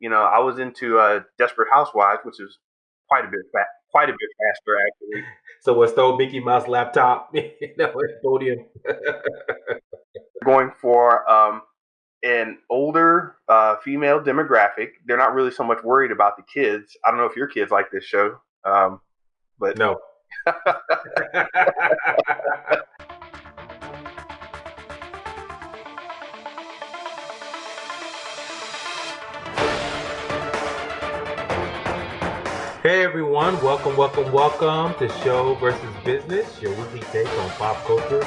I was into Desperate Housewives, which is quite a bit faster actually. So what stole Mickey Mouse laptop? Podium. Going for an older female demographic. They're not really so much worried about the kids. I don't know if your kids like this show, but No. Hey everyone, welcome to Show versus Business, your weekly take on pop culture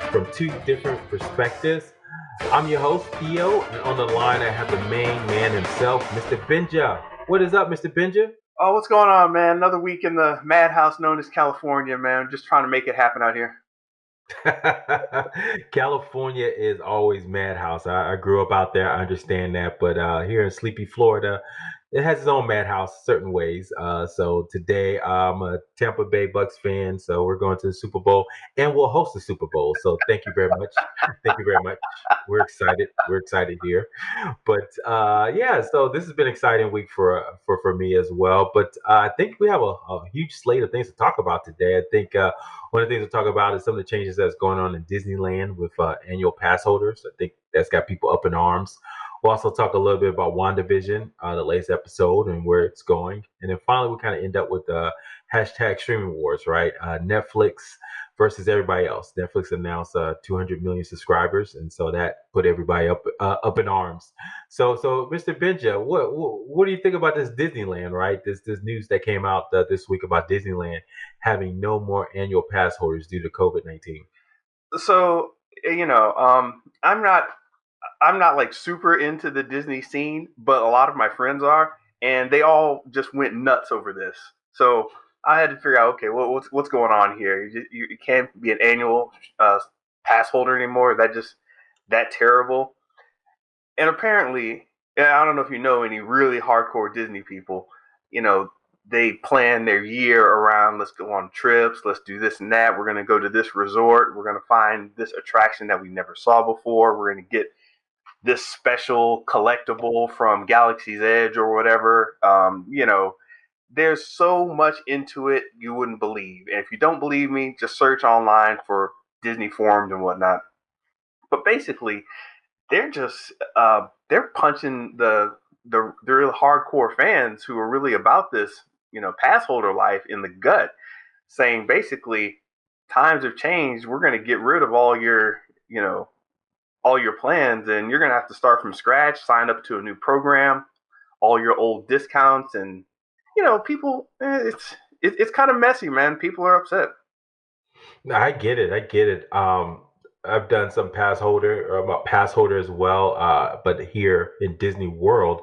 from two different perspectives. I'm your host, Theo, and on the line I have the main man himself, Mr. Benja. What is up, Mr. Benja? oh, what's going on, man? Another week in the madhouse known as California, man. Just trying to make it happen out here. California is always madhouse. I grew up out there. I understand that, but here in sleepy Florida, it has its own madhouse certain ways. So today I'm a Tampa Bay Bucks fan, so we're going to the Super Bowl and we'll host the Super Bowl. So thank you very much. Thank you very much. We're excited. We're excited here. But yeah, so this has been an exciting week for me as well. But I think we have a huge slate of things to talk about today. I think one of the things to talk about is some of the changes that's going on in Disneyland with annual pass holders. I think that's got people up in arms. We'll also talk a little bit about WandaVision, the latest episode, and where it's going. And then finally, we kind of end up with hashtag streaming wars, right? Netflix versus everybody else. Netflix announced 200 million subscribers, and so that put everybody up in arms. So Mr. Benja, what do you think about this Disneyland? Right, this news that came out this week about Disneyland having no more annual pass holders due to COVID-19. So I'm not like super into the Disney scene, but a lot of my friends are, and they all just went nuts over this. So I had to figure out, okay, what's going on here? You can't be an annual uh, pass holder anymore. Is that just that terrible? And apparently, yeah, I don't know if you know any really hardcore Disney people. You know, they plan their year around, let's go on trips, let's do this and that. We're going to go to this resort. We're going to find this attraction that we never saw before. We're going to get this special collectible from Galaxy's Edge or whatever. There's so much into it you wouldn't believe. And if you don't believe me, just search online for Disney forums and whatnot. But basically, they're punching the real hardcore fans who are really about this, pass holder life in the gut, saying basically times have changed. We're going to get rid of all your plans, and you're going to have to start from scratch, sign up to a new program, all your old discounts, and people. It's kind of messy, man. People are upset. No, I get it. I get it. I've done some pass holder as well, but here in Disney World,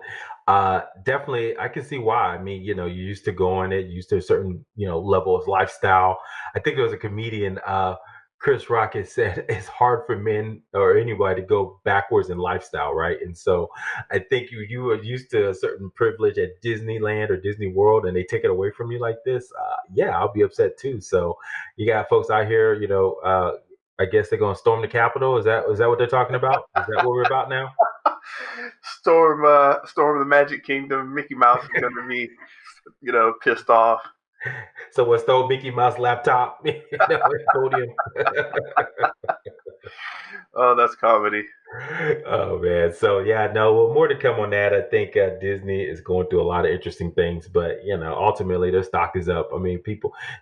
definitely I can see why. I mean, you used to go on it, you used to a certain, level of lifestyle. I think there was a comedian, Chris Rock, has said it's hard for men or anybody to go backwards in lifestyle, right? And so I think you were used to a certain privilege at Disneyland or Disney World, and they take it away from you like this. Yeah, I'll be upset too. So you got folks out here, I guess they're going to storm the Capitol. Is that what they're talking about? Is that what we're about now? Storm the Magic Kingdom. Mickey Mouse is going to be, pissed off. So what stole Mickey Mouse laptop? Podium. Oh, that's comedy. Oh man, so yeah, no, well, more to come on that. I think Disney is going through a lot of interesting things, but ultimately their stock is up. I mean,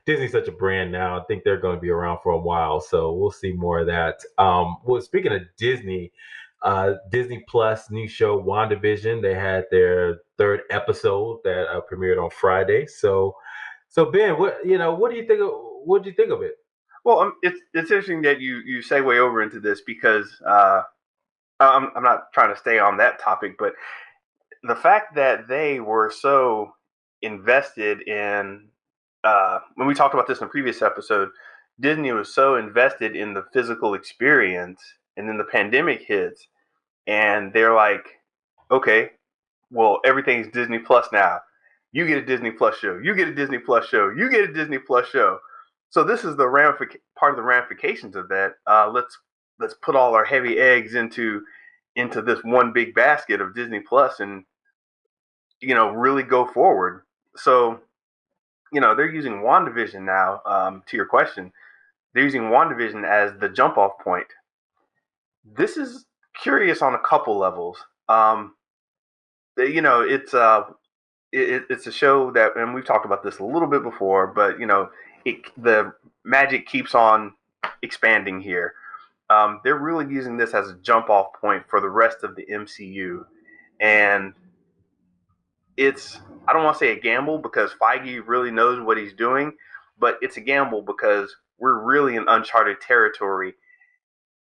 Disney's such a brand now. I think they're going to be around for a while, so we'll see more of that. Well, speaking of Disney, Disney Plus new show WandaVision, they had their third episode that premiered on Friday. So Ben, what do you think? What do you think of it? Well, it's interesting that you segue over into this because I'm not trying to stay on that topic, but the fact that they were so invested in when we talked about this in a previous episode, Disney was so invested in the physical experience, and then the pandemic hits, and they're like, okay, well, everything's Disney Plus now. You get a Disney Plus show. You get a Disney Plus show. You get a Disney Plus show. So this is the part of the ramifications of that. Let's put all our heavy eggs into this one big basket of Disney Plus, and really go forward. So, they're using WandaVision now. To your question, they're using WandaVision as the jump off point. This is curious on a couple levels. Um, it's it's a show that, and we've talked about this a little bit before, but the magic keeps on expanding here. They're really using this as a jump off point for the rest of the MCU, and it's I don't want to say a gamble because Feige really knows what he's doing, but it's a gamble because we're really in uncharted territory.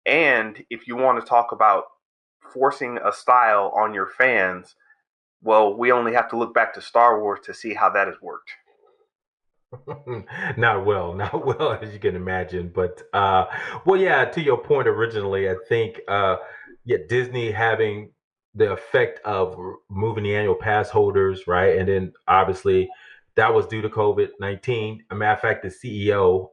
And if you want to talk about forcing a style on your fans, well, we only have to look back to Star Wars to see how that has worked. Not well, not well as you can imagine. But well, yeah. To your point originally, I think yeah, Disney having the effect of moving the annual pass holders, right, and then obviously that was due to COVID-19. A matter of fact, the CEO,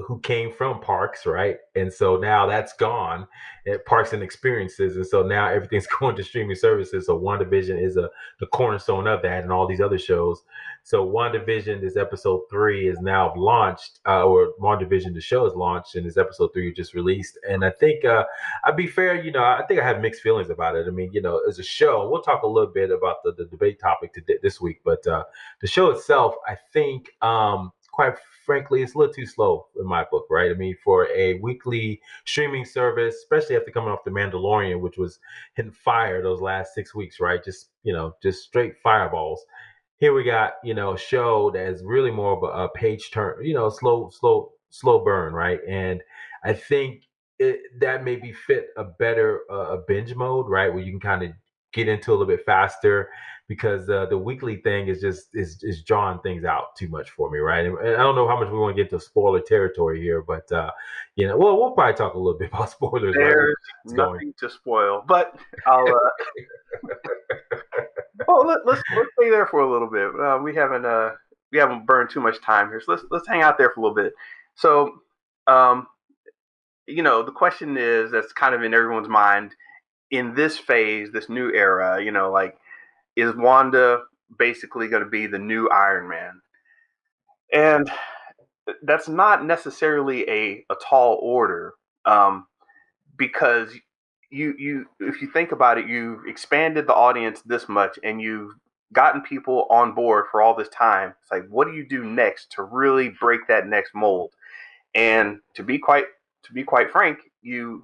who came from parks, right, and so now that's gone at Parks and Experiences, and so now everything's going to streaming services. So WandaVision is the cornerstone of that, and all these other shows. So WandaVision, this episode 3 is now launched, or WandaVision, the show is launched, and this episode 3 just released. And I think, I'd be fair, I think I have mixed feelings about it. I mean, as a show, we'll talk a little bit about the debate topic this week, but the show itself, I think, quite frankly, it's a little too slow in my book, right? I mean, for a weekly streaming service, especially after coming off The Mandalorian, which was hitting fire those last 6 weeks, right? Just straight fireballs. Here we got, a show that is really more of a page turn, slow burn, right? And I think that maybe fit a better a binge mode, right, where you can kind of get into a little bit faster, because the weekly thing is drawing things out too much for me, right? And I don't know how much we want to get to spoiler territory here, but well, we'll probably talk a little bit about spoilers, right? There's Going. nothing to spoil, but I'll. Well, let's stay there for a little bit. We haven't burned too much time here, so let's hang out there for a little bit. So, um, the question is that's kind of in everyone's mind in this phase, this new era. Like, is Wanda basically going to be the new Iron Man? And that's not necessarily a tall order, um, because you if you think about it, you've expanded the audience this much, and you've gotten people on board for all this time. It's like, what do you do next to really break that next mold? And to be quite frank, you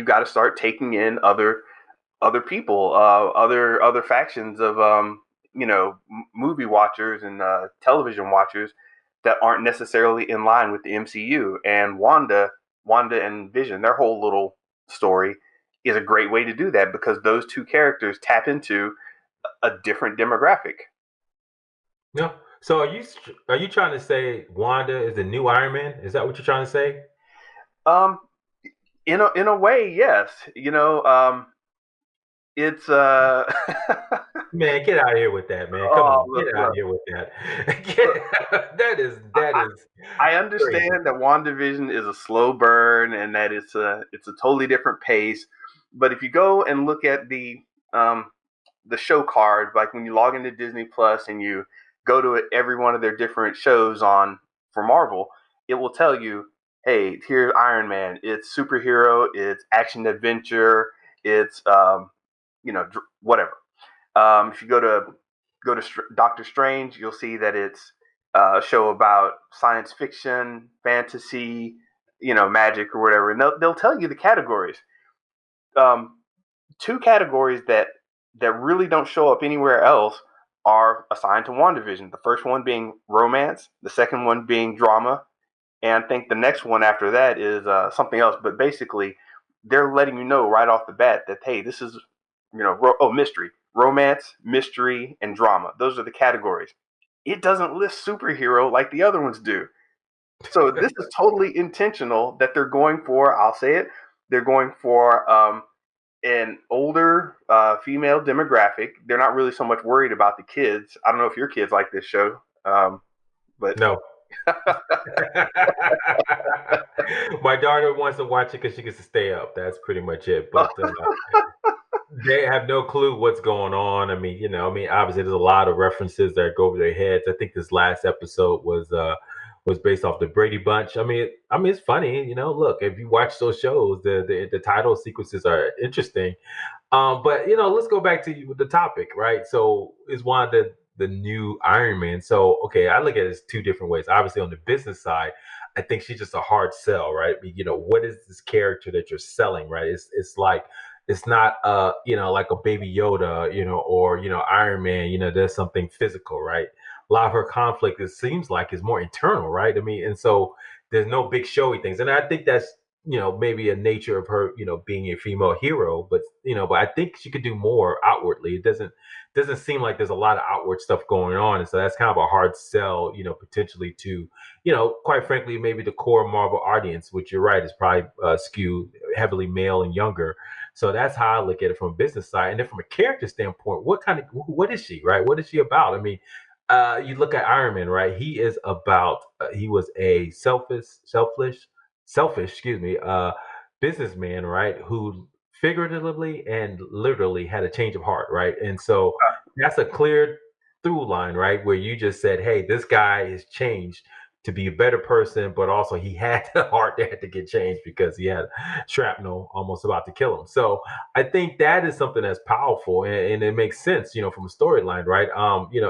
got to start taking in other people, other factions of movie watchers and television watchers that aren't necessarily in line with the MCU. And Wanda and Vision, their whole little story is a great way to do that because those two characters tap into a different demographic. No. So are you trying to say Wanda is the new Iron Man? Is that what you're trying to say? Um, in a way, yes. It's Man, get out of here with that, man. Come oh on, get look, out of look. here with that. That is I crazy. understand that WandaVision is a slow burn and that it's a totally different pace. But if you go and look at the show card, like when you log into Disney Plus and you go to every one of their different shows on for Marvel, it will tell you, hey, here's Iron Man. It's superhero, it's action adventure, it's whatever. If you go to Doctor Strange, you'll see that it's a show about science fiction, fantasy, magic or whatever, and they'll tell you the categories. Um, Two categories that really don't show up anywhere else are assigned to WandaVision. The first one being romance, the second one being drama, and I think the next one after that is something else. But basically, they're letting you know right off the bat that hey, this is mystery, romance, mystery, and drama. Those are the categories. It doesn't list superhero like the other ones do. So this is totally intentional that they're going for. I'll say it. They're going for an older female demographic. They're not really so much worried about the kids. I don't know if your kids like this show, but No. My daughter wants to watch it because she gets to stay up. That's pretty much it. But They have no clue what's going on. I mean, obviously there's a lot of references that go over their heads. I think this last episode was based off the Brady Bunch. It's funny, Look, if you watch those shows, the title sequences are interesting. But let's go back to the topic, right? So is Wanda the new Iron Man? So okay, I look at it as two different ways. Obviously, on the business side, I think she's just a hard sell, right? I mean, what is this character that you're selling, right? It's like it's not like a baby Yoda, or Iron Man, there's something physical, right? A lot of her conflict, it seems like, is more internal, right? I mean, and so there's no big showy things. And I think that's maybe a nature of her, being a female hero, but I think she could do more outwardly. It doesn't seem like there's a lot of outward stuff going on, and so that's kind of a hard sell, potentially to, quite frankly, maybe the core Marvel audience, which you're right is probably skewed heavily male and younger. So that's how I look at it from a business side, and then from a character standpoint, what is she, right? What is she about? I mean, you look at Iron Man, right? He is about he was a selfish, excuse me, businessman, right? Who figuratively and literally had a change of heart, right? And so that's a clear through line, right? Where you just said, hey, this guy has changed to be a better person, but also he had the heart that had to get changed because he had shrapnel almost about to kill him. So I think that is something that's powerful, and it makes sense, from a storyline, right?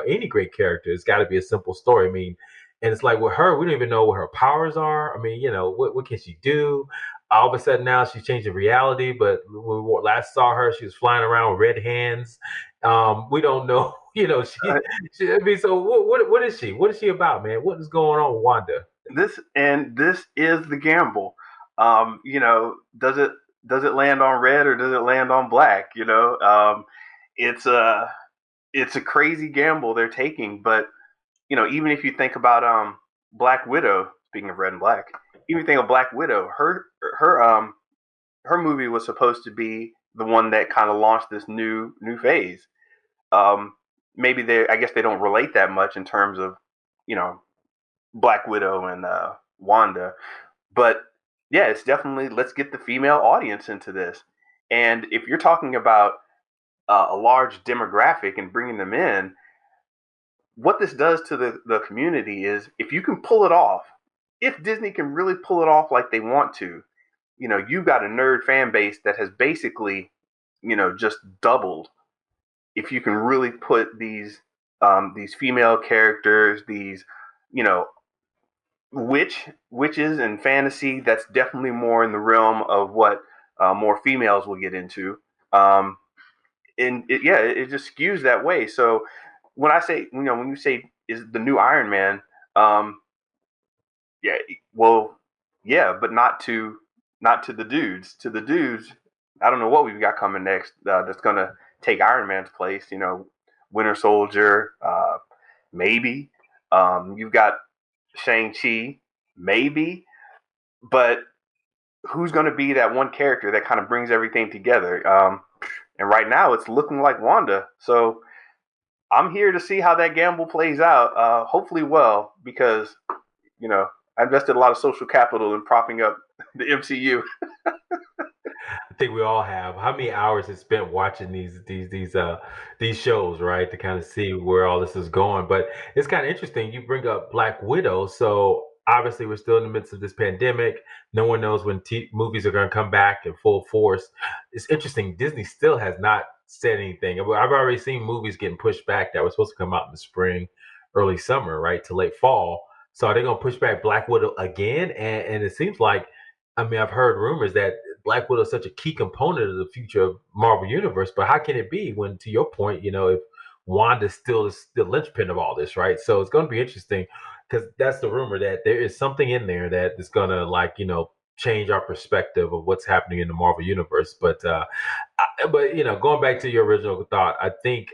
Any great character, it's got to be a simple story. I mean, and it's like with her, we don't even know what her powers are. I mean, what can she do? All of a sudden now she's changing reality, but when we last saw her, she was flying around with red hands. We don't know, I mean, so what is she? What is she about, man? What is going on with Wanda? This is the gamble. Does it land on red or does it land on black? It's a it's a crazy gamble they're taking. But even if you think about Black Widow, speaking of red and black, even if you think of Black Widow, her movie was supposed to be the one that kind of launched this new phase. Um, Maybe I guess they don't relate that much in terms of you know Black Widow and Wanda, but yeah, it's definitely let's get the female audience into this. And if you're talking about a large demographic and bringing them in, what this does to the community is if you can pull it off, if Disney can really pull it off like they want to, you've got a nerd fan base that has basically, just doubled. If you can really put these female characters, these, you know, witches and fantasy, that's definitely more in the realm of what more females will get into. Um, and it just skews that way. So when I say, when you say is the new Iron Man, um, yeah, well, yeah, but not to the dudes. To the dudes, I don't know what we've got coming next that's gonna take Iron Man's place. Winter Soldier, maybe. You've got Shang Chi, maybe, but who's going to be that one character that kind of brings everything together? And right now, it's looking like Wanda. So I'm here to see how that gamble plays out. Hopefully, well, because I invested a lot of social capital in propping up the MCU. I think we all have. How many hours is spent watching these shows, right? To kind of see where all this is going. But it's kind of interesting. You bring up Black Widow, so obviously we're still in the midst of this pandemic. No one knows when movies are going to come back in full force. It's interesting. Disney still has not said anything. I've already seen movies getting pushed back that were supposed to come out in the spring, early summer, right, to late fall. So are they going to push back Black Widow again? And it seems like, I mean, I've heard rumors that Black Widow is such a key component of the future of Marvel Universe. But how can it be when, to your point, if Wanda still is the linchpin of all this, right? So it's going to be interesting because that's the rumor that there is something in there that is going to, like, change our perspective of what's happening in the Marvel Universe. But going back to your original thought, I think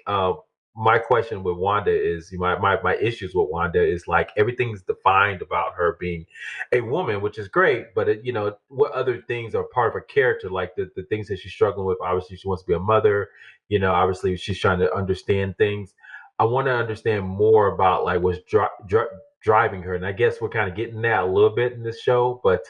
my question with Wanda is my issues with Wanda is like everything's defined about her being a woman, which is great, but what other things are part of her character, like the things that she's struggling with. Obviously, she wants to be a mother. Obviously, she's trying to understand things. I want to understand more about like what's driving her, and I guess we're kind of getting that a little bit in this show, but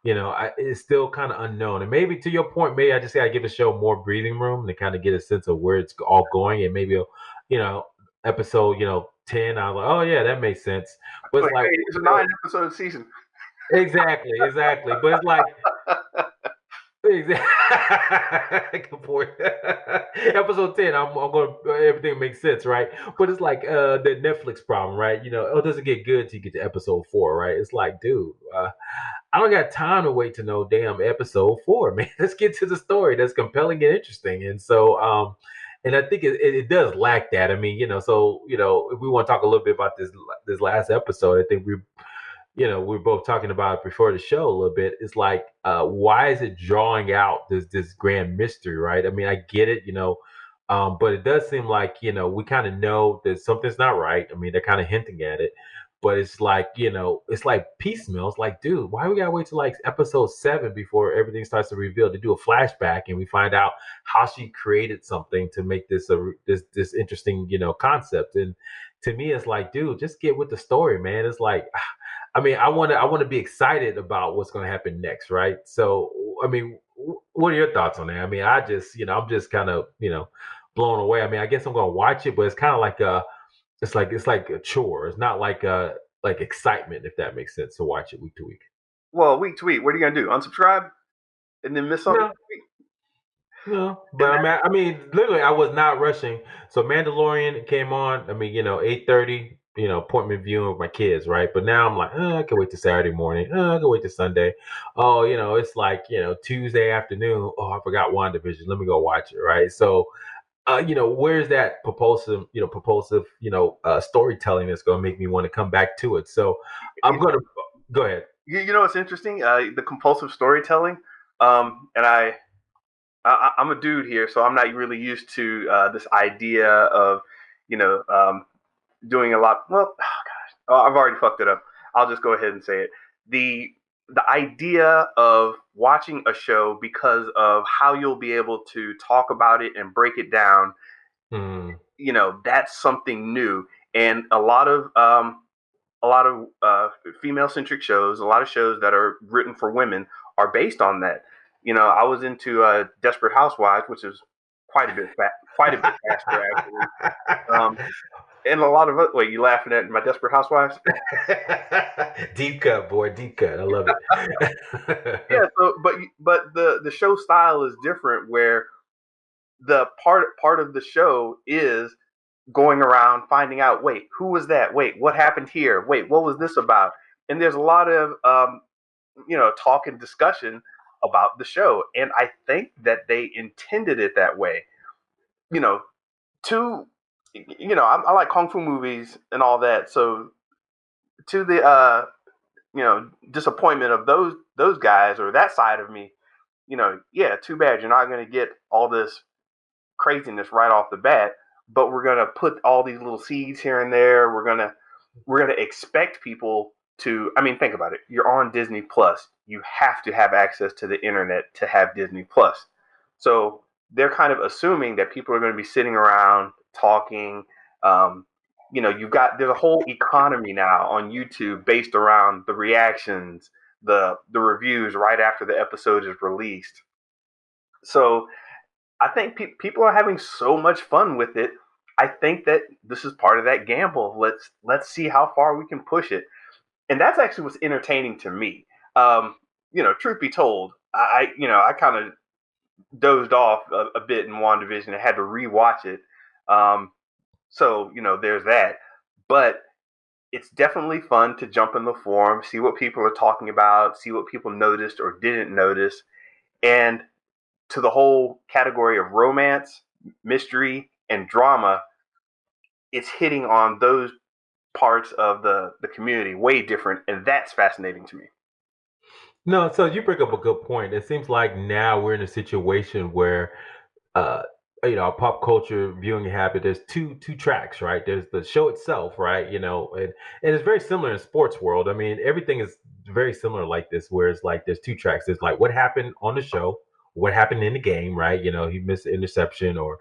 it's still kind of unknown. And maybe to your point, maybe I just gotta give the show more breathing room to kind of get a sense of where it's all going. And maybe, you know, episode, 10, I was like, oh yeah, that makes sense. But it's Like, like, hey, it's a 9 episode season. exactly, exactly. But it's like, exactly. Good point. Episode 10, I'm going to, everything makes sense, right? But it's like the Netflix problem, right? It doesn't get good till you get to episode 4, right? It's like, dude, I don't got time to wait to know damn episode 4, man. Let's get to the story that's compelling and interesting. And so, and I think it does lack that. I mean, so if we want to talk a little bit about this last episode, I think we're both talking about it before the show a little bit. It's like, why is it drawing out this grand mystery, right? I mean, I get it, but it does seem like we kind of know that something's not right. I mean, they're kind of hinting at it, but it's like it's like piecemeal. It's like, dude, why we gotta wait till like episode 7 before everything starts to reveal to do a flashback and we find out how she created something to make this this interesting concept. And to me, it's like, dude, just get with the story, man. It's like, I mean, I want to be excited about what's going to happen next, right? So, I mean, what are your thoughts on that? I mean, I'm just kind of, blown away. I mean, I guess I'm going to watch it, but it's kind of like it's like a chore. It's not like like excitement, if that makes sense, to watch it week to week. Well, week to week, what are you gonna do? Unsubscribe and then miss something? No, no, but And I mean, literally, I was not rushing. So Mandalorian came on. I mean, 8:30. Appointment viewing with my kids, right? But now I'm like, I can wait till Saturday morning. I can wait till Sunday. Oh, it's like Tuesday afternoon. Oh, I forgot WandaVision. Let me go watch it, right? So, where's that propulsive storytelling that's going to make me want to come back to it? So, I'm you know, going to go ahead. you know what's interesting? The compulsive storytelling. And I'm a dude here, so I'm not really used to this idea of you know um, doing a lot. Well, I've already fucked it up. I'll just go ahead and say it. The the idea of watching a show because of how you'll be able to talk about it and break it down, Hmm. that's something new. And a lot of female centric shows, a lot of shows that are written for women are based on that. I was into Desperate Housewives, which is quite a bit faster actually. Um, and a lot of wait, you laughing at my Desperate Housewives? Deep cut, boy, deep cut. I love Yeah. it. So, but the show style is different, where the part of the show is going around finding out. Wait, who was that? Wait, what happened here? Wait, what was this about? And there's a lot of talk and discussion about the show, and I think that they intended it that way. You know, to I like kung fu movies and all that. So to the disappointment of those guys or that side of me, yeah, too bad you're not going to get all this craziness right off the bat. But we're going to put all these little seeds here and there. We're gonna expect people to. I mean, think about it. You're on Disney Plus. You have to have access to the internet to have Disney Plus. So they're kind of assuming that people are going to be sitting around talking. Um, there's a whole economy now on YouTube based around the reactions, the reviews right after the episode is released. So I think people are having so much fun with it. I think that this is part of that gamble. Let's see how far we can push it, and that's actually what's entertaining to me. Truth be told, I kind of dozed off a bit in WandaVision and had to rewatch it. Um, so there's that. But it's definitely fun to jump in the forum, see what people are talking about, see what people noticed or didn't notice, and to the whole category of romance, mystery, and drama, it's hitting on those parts of the community way different, and that's fascinating to me. No, so you bring up a good point. It seems like now we're in a situation where uh our pop culture viewing habit, there's two tracks, right? There's the show itself, right? And it's very similar in sports world. I mean, everything is very similar like this, where it's like there's two tracks. There's like what happened on the show, what happened in the game, right? He missed the interception, or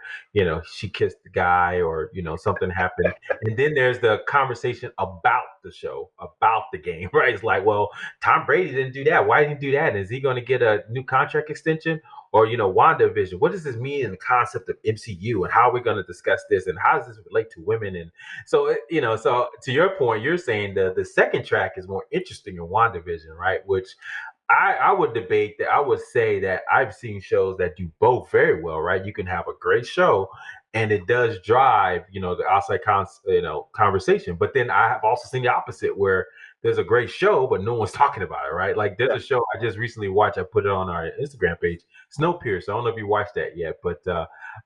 she kissed the guy, or something happened. And then there's the conversation about the show, about the game, right? It's like, well, Tom Brady didn't do that. Why didn't he do that? And is he going to get a new contract extension? Or, Wanda Vision? What does this mean in the concept of MCU, and how are we going to discuss this, and how does this relate to women? And so, so to your point, you're saying the second track is more interesting in WandaVision, right? Which I would debate that. I would say that I've seen shows that do both very well, right? You can have a great show, and it does drive, the outside conversation. But then I have also seen the opposite, where there's a great show, but no one's talking about it, right? Like there's Yeah. a show I just recently watched. I put it on our Instagram page, SnowPiercer. I don't know if you watched that yet, but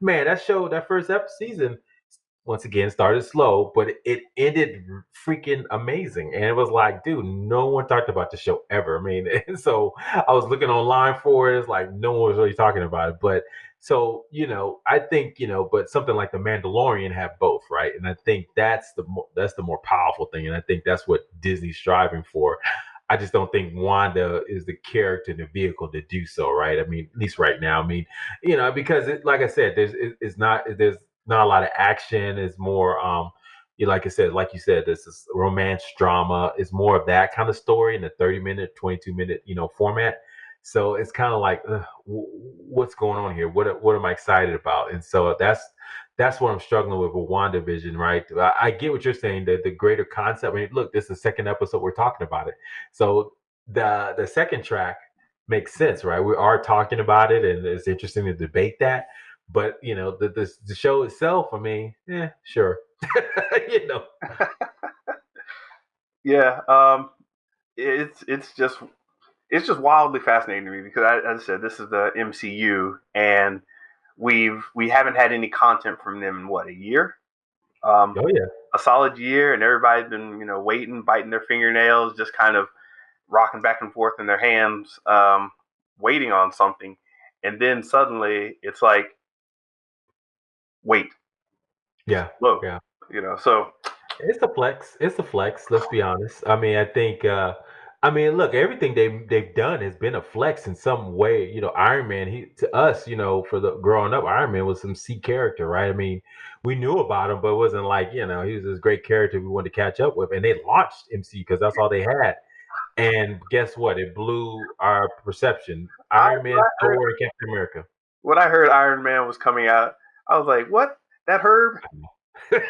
man, that show, that first season, once again started slow, but it ended freaking amazing. And it was like, dude, no one talked about the show ever. I mean, and so I was looking online for it. It's like no one was really talking about it. But so, I think, but something like The Mandalorian have both, right? And I think that's the more powerful thing. And I think that's what Disney's striving for. I just don't think Wanda is the character and the vehicle to do so, right? I mean, at least right now. I mean, because like I said, there's not a lot of action. It's more, like I said, like you said, this is romance drama. It's more of that kind of story in a 30-minute, 22-minute, format. So it's kind of like, what's going on here? What am I excited about? And so that's what I'm struggling with WandaVision, right? I get what you're saying, the greater concept. I mean, look, this is the second episode we're talking about it. So the second track makes sense, right? We are talking about it, and it's interesting to debate that. But the show itself, I mean, sure, you know. Yeah. It's just it's just wildly fascinating to me because, as I said, this is the MCU, and we haven't had any content from them in what, a year, um, Oh yeah, a solid year, and everybody's been waiting, biting their fingernails, just kind of rocking back and forth in their hands, waiting on something, and then suddenly it's like, wait, yeah, whoa, yeah. So It's a flex. It's a flex. Let's be honest. I mean, I think. I mean, look, everything they've done has been a flex in some way. Iron Man. He to us, for the growing up, Iron Man was some C character, right? I mean, we knew about him, but it wasn't like he was this great character we wanted to catch up with. And they launched MC because that's all they had. And guess what? It blew our perception. I, Iron Man, Thor, and Captain America. when I heard Iron Man was coming out, I was like, what? That Herb? F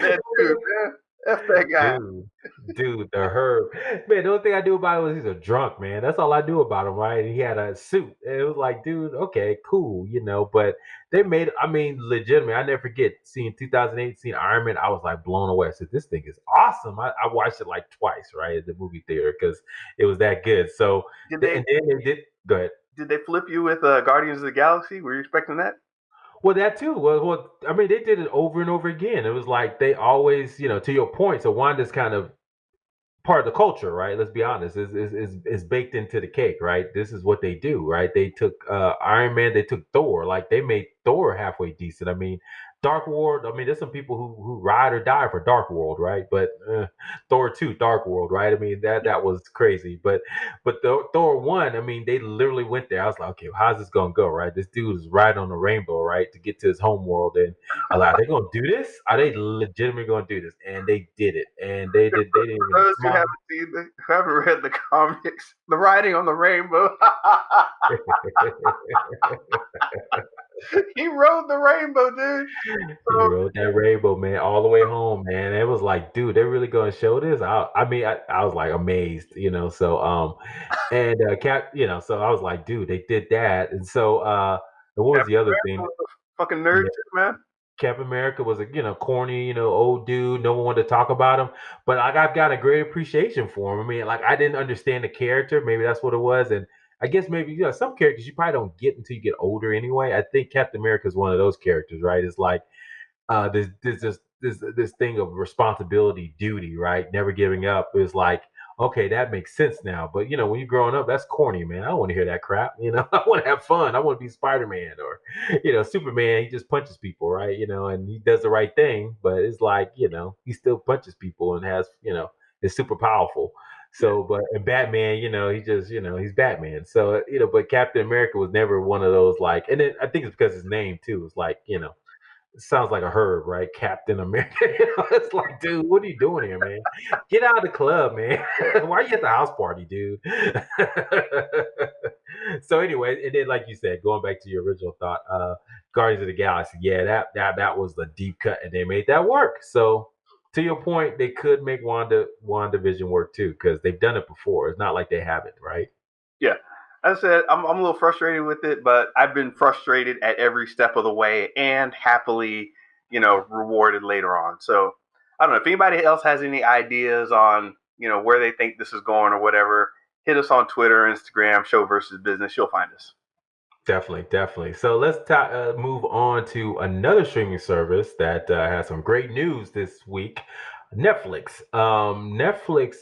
that dude, man. F that guy. dude, dude, the herb. Man, the only thing I do about him is he's a drunk, man. That's all I do about him, right? He had a suit. And it was like, dude, okay, cool, but they made, I mean, legitimate. I never forget seeing 2008, seeing Iron Man. I was like blown away. I said, this thing is awesome. I watched it like twice, right, at the movie theater because it was that good. So, Did they and then they did, go ahead. did they flip you with Guardians of the Galaxy? Were you expecting that? Well, that too. Well, I mean, they did it over and over again. It was like they always, to your point. So Wanda's kind of part of the culture, right? Let's be honest, is baked into the cake, right? This is what they do, right? They took Iron Man, they took Thor, like they made Thor halfway decent. I mean, Dark World. I mean, there's some people who ride or die for Dark World, right? But Thor 2, Dark World, right? I mean, that was crazy. But Thor 1, I mean, they literally went there. I was like, okay, well, how's this gonna go, right? This dude is riding on the rainbow, right, to get to his home world, and I was like, are they gonna do this? Are they legitimately gonna do this? And they did it, and they did. They didn't For even those who smile. who haven't read the comics, the writing on the rainbow. He rode the rainbow, dude. He So rode that rainbow, man, all the way home, man. It was like, dude, they're really gonna show this. I mean, I was like amazed, So, and Cap, so I was like, dude, they did that, and so, and what was Captain the other America thing? was a fucking nerd Yeah, too, man. Captain America was a corny, old dude. No one wanted to talk about him, but like I've got a great appreciation for him. I mean, like I didn't understand the character. Maybe that's what it was, and I guess maybe some characters you probably don't get until you get older anyway. I think Captain America is one of those characters, right? It's like this thing of responsibility, duty, right? Never giving up is like, okay, that makes sense now. But when you're growing up, that's corny, man. I don't want to hear that crap. I want to have fun. I want to be Spider-Man or Superman. He just punches people, right? And he does the right thing, but it's like he still punches people and has is super powerful. Yeah, So, but and Batman, he just he's Batman. So but Captain America was never one of those like, and then I think it's because his name too. It's like sounds like a herb, right? Captain America. It's like, dude, what are you doing here, man? Get out of the club, man. Why are you at the house party, dude? So anyway, and then like you said, going back to your original thought, Guardians of the Galaxy, yeah, that was the deep cut, and they made that work. So to your point, they could make WandaVision work too, because they've done it before. It's not like they haven't, right? Yeah. As I said, I'm a little frustrated with it, but I've been frustrated at every step of the way and happily, rewarded later on. So I don't know if anybody else has any ideas on, where they think this is going or whatever. Hit us on Twitter, Instagram, Show versus Business. You'll find us. Definitely, definitely. So let's move on to another streaming service that has some great news this week. Netflix. Netflix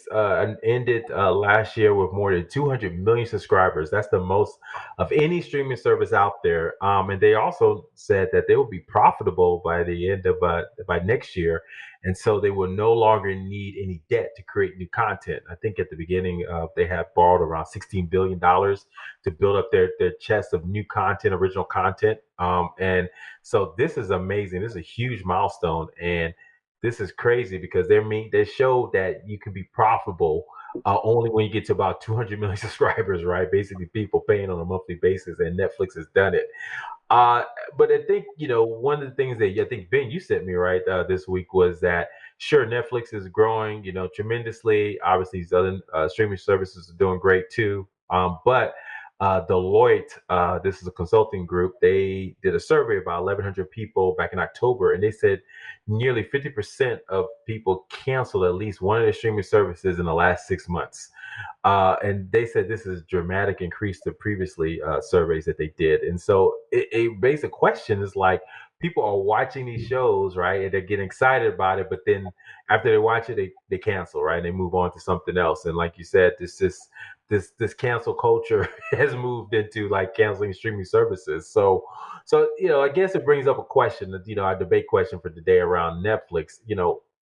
ended last year with more than 200 million subscribers. That's the most of any streaming service out there. And they also said that they will be profitable by the end of by next year, and so they will no longer need any debt to create new content. I think at the beginning they had borrowed around $16 billion to build up their chest of new content, original content. And so this is amazing. This is a huge milestone, and this is crazy because they showed that you can be profitable only when you get to about 200 million subscribers, right? Basically, people paying on a monthly basis, and Netflix has done it. Uh, but I think one of the things that I think Ben you sent me right this week was that sure Netflix is growing tremendously. Obviously, these other streaming services are doing great too. But Deloitte, this is a consulting group, they did a survey of about 1,100 people back in October, and they said nearly 50% of people canceled at least one of their streaming services in the last 6 months. And they said this is a dramatic increase to previously surveys that they did. And so it basic question is like people are watching these shows, right? And they're getting excited about it, but then after they watch it, they cancel, right? And they move on to something else. And like you said, this cancel culture has moved into like canceling streaming services. So I guess it brings up a question, our debate question for today around Netflix.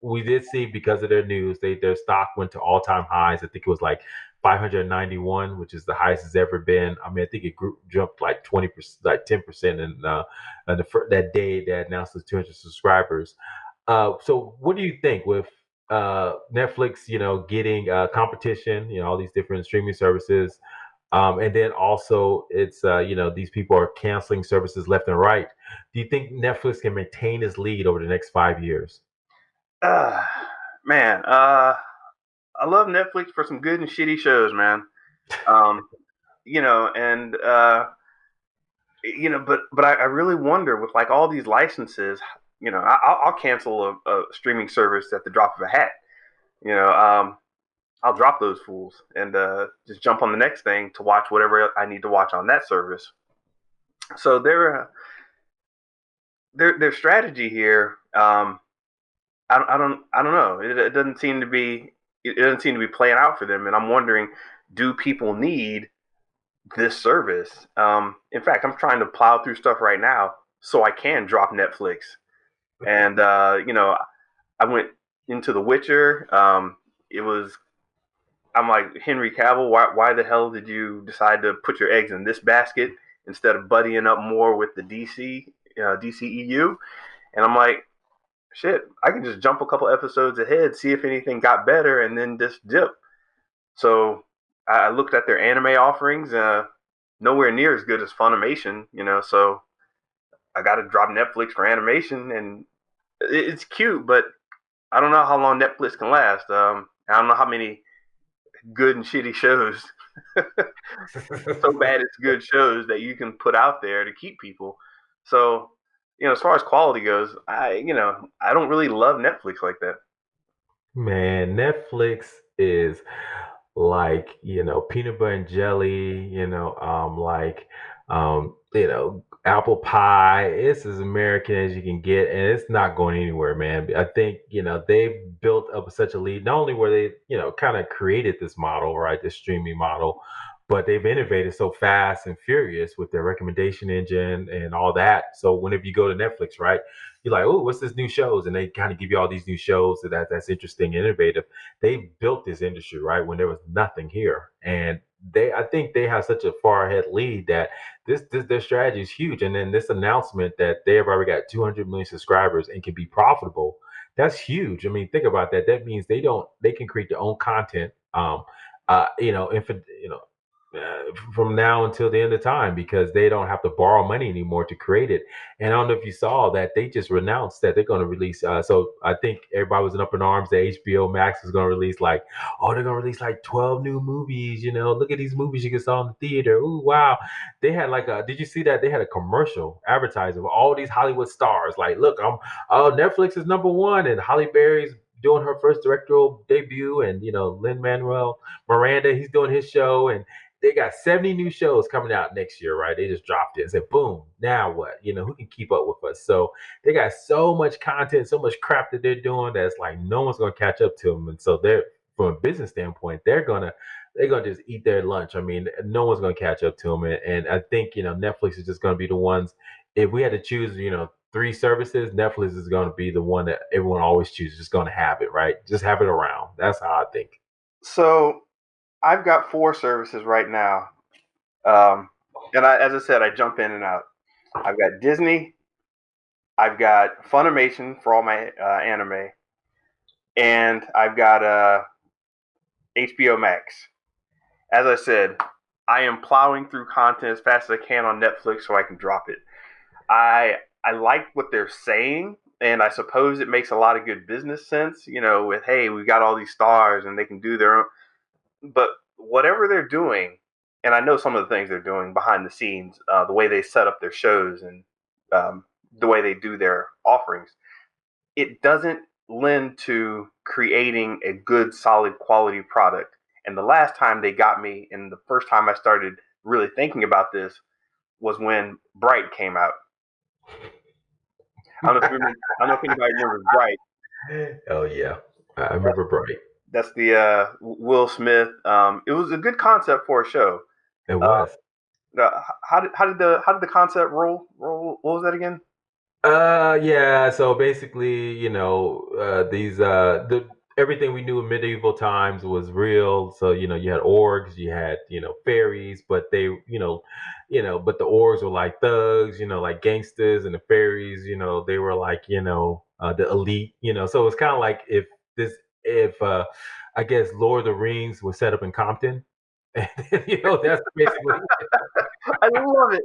We did see because of their news, their stock went to all time highs. I think it was like 591, which is the highest it's ever been. I mean, I think it jumped like 20%, like 10% in that day they announced the 200 subscribers. So what do you think with Netflix, getting competition, all these different streaming services, and then also it's these people are canceling services left and right. Do you think Netflix can maintain its lead over the next 5 years? Uh, man, I love Netflix for some good and shitty shows, man. Um, and but I really wonder with like all these licenses, I'll cancel a streaming service at the drop of a hat. You know, I'll drop those fools and just jump on the next thing to watch whatever I need to watch on that service. So their strategy here, I don't know. It doesn't seem to be playing out for them, and I'm wondering, do people need this service? In fact, I'm trying to plow through stuff right now so I can drop Netflix, and I went into The Witcher. It was I'm like, Henry Cavill, why the hell did you decide to put your eggs in this basket instead of buddying up more with the DCEU? And I'm like, shit, I can just jump a couple episodes ahead, see if anything got better, and then just dip. So I looked at their anime offerings, nowhere near as good as Funimation. So I got to drop Netflix for animation, and it's cute, but I don't know how long Netflix can last. I don't know how many good and shitty shows, so bad it's good shows that you can put out there to keep people. So, as far as quality goes, I don't really love Netflix like that. Man, Netflix is like, peanut butter and jelly, apple pie. It's as American as you can get, and it's not going anywhere, man. I think, they've built up such a lead. Not only were they, kind of created this model, right, this streaming model, but they've innovated so fast and furious with their recommendation engine and all that. So whenever you go to Netflix, right, you're like, oh, what's this new shows? And they kind of give you all these new shows that's interesting, innovative. They built this industry right when there was nothing here, and I think they have such a far ahead lead that this their strategy is huge. And then this announcement that they have already got 200 million subscribers and can be profitable, that's huge. I mean, think about that. That means they can create their own content. If from now until the end of time because they don't have to borrow money anymore to create it. And I don't know if you saw that they just announced that they're going to release. So I think everybody was up in arms that HBO Max is going to release they're going to release like 12 new movies. Look at these movies you can saw in the theater. Ooh, wow. They had did you see that? They had a commercial advertising of all these Hollywood stars. Like, look, Netflix is number one and Holly Berry's doing her first directorial debut. And, Lin-Manuel Miranda, he's doing his show. And they got 70 new shows coming out next year, right? They just dropped it and said, boom, now what? Who can keep up with us? So they got so much content, so much crap that they're doing that's like no one's gonna catch up to them. And so they're from a business standpoint, they're gonna just eat their lunch. I mean, no one's gonna catch up to them. And I think Netflix is just gonna be the ones. If we had to choose, three services, Netflix is gonna be the one that everyone always chooses. Just gonna have it, right? Just have it around. That's how I think. So I've got 4 services right now, and as I said, I jump in and out. I've got Disney, I've got Funimation for all my anime, and I've got HBO Max. As I said, I am plowing through content as fast as I can on Netflix so I can drop it. I like what they're saying, and I suppose it makes a lot of good business sense. With hey, we've got all these stars and they can do their own. But whatever they're doing, and I know some of the things they're doing behind the scenes, the way they set up their shows and the way they do their offerings, it doesn't lend to creating a good, solid, quality product. And the last time they got me, and the first time I started really thinking about this, was when Bright came out. I don't know if anybody remembers Bright. Oh yeah, I remember Bright. That's the Will Smith. It was a good concept for a show. It was. How did the concept roll? What was that again? Yeah, so basically, these everything we knew in medieval times was real. So, you had orcs, you had, fairies, but but the orcs were like thugs, like gangsters, and the fairies, they were like, the elite, so it's kind of like if I guess Lord of the Rings was set up in Compton. And, that's basically I love it.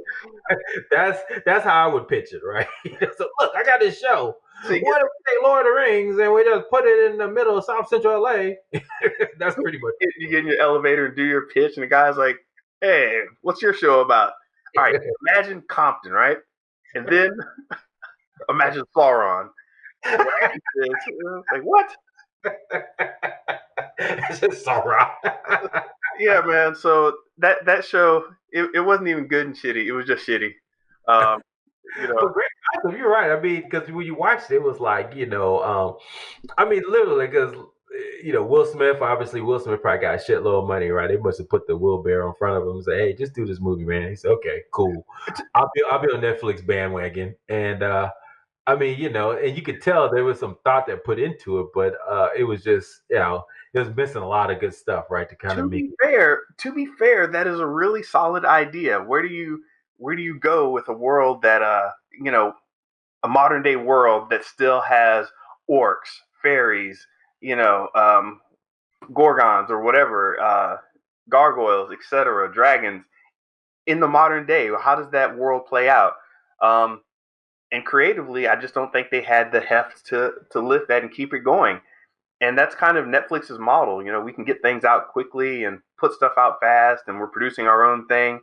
that's how I would pitch it, right? So look, I got this show. So you, What if we take Lord of the Rings and we just put it in the middle of South Central LA? That's pretty much you get in your elevator and do your pitch, and the guy's like, "Hey, what's your show about?" All right, imagine Compton, right? And then imagine Sauron. Like what? it's just Sauron. Yeah, man. So that show, it wasn't even good and shitty. It was just shitty. Um, But great concept, you're right. I mean, because when you watched it, it was like, I mean, literally, because Will Smith probably got a shitload of money, right? They must have put the wheelbarrow in front of him and say, "Hey, just do this movie, man." He said, "Okay, cool. I'll be on Netflix bandwagon." And I mean, and you could tell there was some thought that put into it, but it was just, it was missing a lot of good stuff, right? To kind of make it. To be fair, that is a really solid idea. Where do you go with a world that a modern day world that still has orcs, fairies, gorgons or whatever, gargoyles, etc., dragons in the modern day? How does that world play out? And creatively, I just don't think they had the heft to lift that and keep it going. And that's kind of Netflix's model. We can get things out quickly and put stuff out fast, and we're producing our own thing.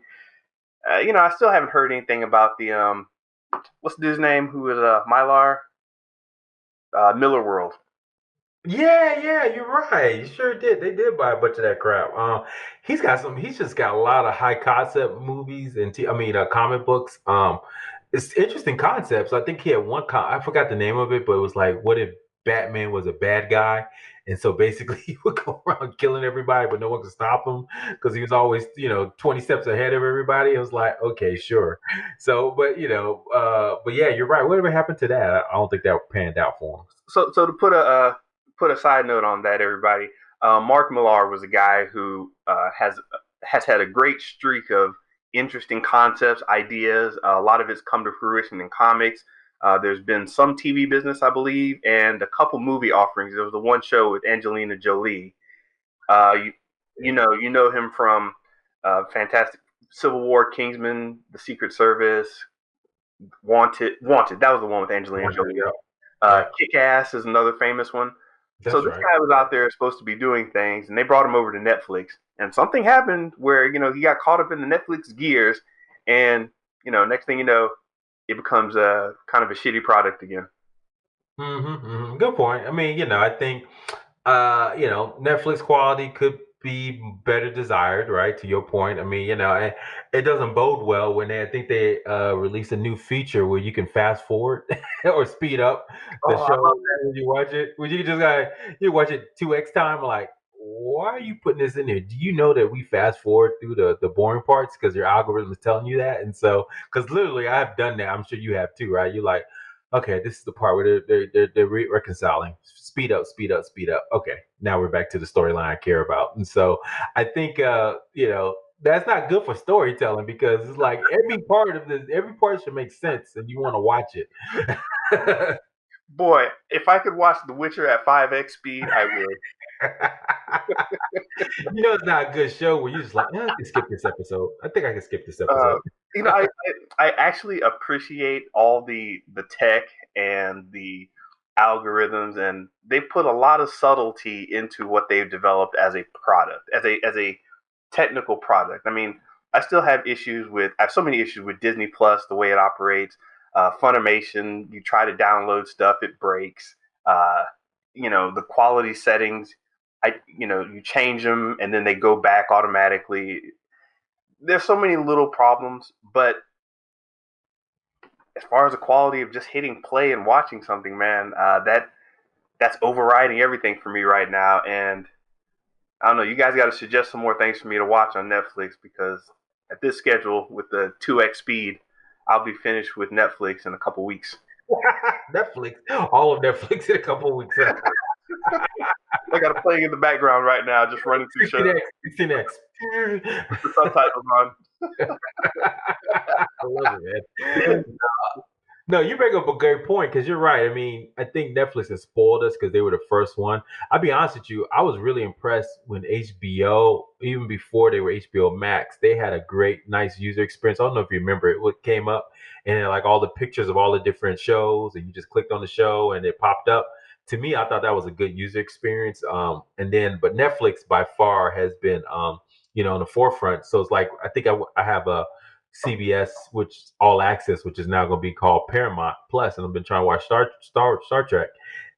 I still haven't heard anything about the what's the dude's name who was Mylar Miller World. Yeah, you're right. You sure did. They did buy a bunch of that crap. He's got some. He's just got a lot of high concept movies and comic books. It's interesting concepts. I think he had one. I forgot the name of it, but it was like, what if Batman was a bad guy, and so basically he would go around killing everybody, but no one could stop him because he was always 20 steps ahead of everybody. It was like, okay, sure. So, but but yeah, you're right. Whatever happened to that? I don't think that panned out for him. So to put a side note on that, everybody, Mark Millar was a guy who has had a great streak of interesting concepts, ideas. A lot of it's come to fruition in comics. There's been some TV business, I believe, and a couple movie offerings. There was the one show with Angelina Jolie. Uh, you, you know him from Fantastic Civil War, Kingsman, The Secret Service, Wanted. That was the one with Angelina Jolie. Yeah, yeah, Kick Ass is another famous one. So that's this right. guy was out there supposed to be doing things, and they brought him over to Netflix. And something happened where he got caught up in the Netflix gears, and next thing you know, it becomes a kind of a shitty product again. Good point. I mean, I think Netflix quality could be better desired, right? To your point. I mean, it doesn't bode well when I think they release a new feature where you can fast forward or speed up the Oh, I show love when you watch it. When you just got you watch it 2x time, like, why are you putting this in there? Do you know that we fast forward through the boring parts because your algorithm is telling you that? And so, because literally, I've done that. I'm sure you have too, right? You're like, okay, this is the part where they're reconciling. Speed up, speed up, speed up. Okay, now we're back to the storyline I care about. And so I think that's not good for storytelling because it's like every part should make sense and you want to watch it. Boy, if I could watch The Witcher at 5x speed, I would. It's not a good show where you're just like, I can skip this episode. I think I can skip this Uh, episode. you know, I actually appreciate all the tech and the algorithms, and they put a lot of subtlety into what they've developed as a product, as a technical product. I mean, I have so many issues with Disney Plus, the way it operates. Funimation, you try to download stuff, it breaks. The quality settings, you change them and then they go back automatically. There's so many little problems, but as far as the quality of just hitting play and watching something, man, that's overriding everything for me right now. And I don't know, you guys got to suggest some more things for me to watch on Netflix because at this schedule with the 2x speed, I'll be finished with Netflix in a couple weeks. Netflix, all of Netflix in a couple of weeks. I got it playing in the background right now, just running through shows 16x, 16x. with the subtitles on. I love it, Yeah. man. No, you bring up a great point because you're right. I mean, I think Netflix has spoiled us because they were the first one. I'll be honest with you, I was really impressed when HBO, even before they were HBO Max, they had a great, nice user experience. I don't know if you remember it, what came up and then, like all the pictures of all the different shows, and you just clicked on the show and it popped up. To me, I thought that was a good user experience. But Netflix by far has been, on the forefront. So it's like I think I have a CBS, which All Access, which is now going to be called Paramount Plus, and I've been trying to watch Star Trek,